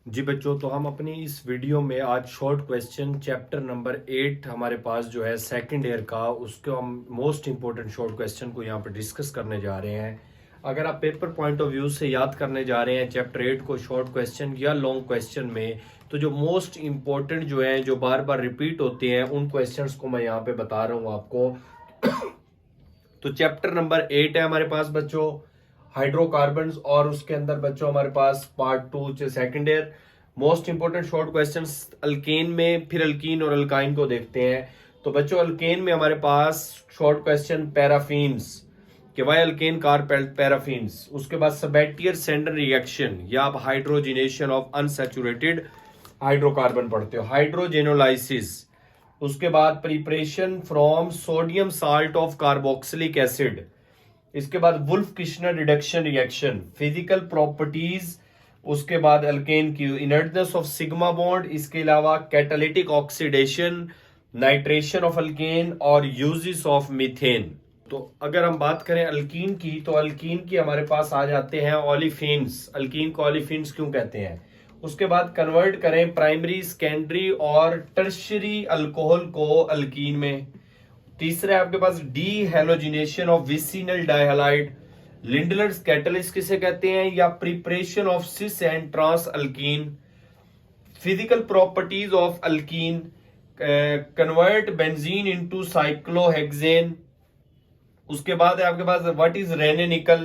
जी बच्चों, तो हम अपनी इस वीडियो में आज शॉर्ट क्वेश्चन चैप्टर नंबर 8 हमारे पास जो है सेकंड ईयर का, उसको हम मोस्ट इंपॉर्टेंट शॉर्ट क्वेश्चन को यहाँ पर डिस्कस करने जा रहे हैं। अगर आप पेपर पॉइंट ऑफ व्यू से याद करने जा रहे हैं चैप्टर 8 को शॉर्ट क्वेश्चन या लॉन्ग क्वेश्चन में, तो जो मोस्ट इंपॉर्टेंट जो है, जो बार बार रिपीट होते हैं, उन क्वेश्चन को मैं यहाँ पे बता रहा हूँ आपको। तो चैप्टर नंबर 8 है हमारे पास बच्चों, हाइड्रोकार्बन्स, और उसके अंदर बच्चों हमारे पास part 2 second year most important short questions alkane में, फिर अल्कीन और अल्काइन को देखते हैं। तो बच्चों अल्केन में हमारे पास शॉर्ट क्वेश्चन पैराफिन्स कि वाई अल्केन कार पैराफिन्स, उसके बाद सबैटियर सेंडर रिएक्शन या आप हाइड्रोजिनेशन ऑफ अनसैचुरेटेड हाइड्रोकार्बन पढ़ते हो, हाइड्रोजेनोलाइसिस, उसके बाद preparation from sodium salt of carboxylic acid, इसके बाद Wolff Kishner reduction reaction, physical properties, उसके बाद अल्केन की इनर्टनेस ऑफ सिग्मा बॉन्ड, इसके अलावा catalytic oxidation, nitration of alkane और यूजेस ऑफ मीथेन। तो अगर हम बात करें अल्कीन की, तो अल्कीन की हमारे पास आ जाते हैं ओलिफिन्स। अल्कीन को ओलिफिन्स क्यों कहते हैं? उसके बाद कन्वर्ट करें प्राइमरी, सेकेंडरी और टर्शियरी अल्कोहल को अल्कीन में। तीसरा है आपके पास dehalogenation of vicinal dihalide, Lindlar's catalyst किसे कहते हैं, या preparation of cis and trans alkene. Physical properties of alkene, convert benzene into cyclohexane. उसके बाद है आपके पास what is Raney nickel,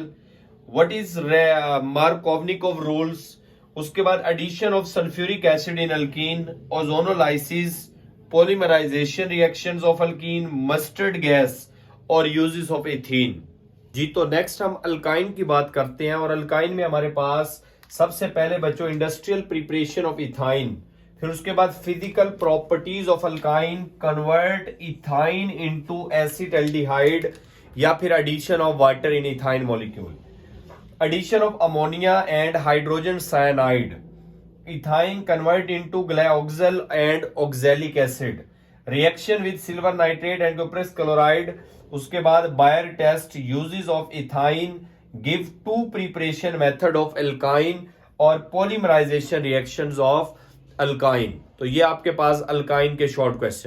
what is Markovnikov rules. उसके बाद addition of sulphuric acid in alkene, ozonolysis, polymerisation reactions of alkene, mustard gas और uses of ethene. जी, तो नेक्स्ट हम अल्काइन की बात करते हैं, और अल्काइन में हमारे पास सबसे पहले बच्चों इंडस्ट्रियल प्रिपरेशन ऑफ इथाइन, फिर उसके बाद physical properties of alkyne, convert ethyne into acetaldehyde, या फिर addition of water in ethyne molecule, addition of ammonia and hydrogen cyanide, ethyne convert into glyoxal and oxalic acid, reaction with silver nitrate and cuprous chloride. उसके बाद Baeyer test, uses of ethyne, give two preparation method of alkyne और polymerisation reactions of alkyne. तो ये आपके पास अल्काइन के short question.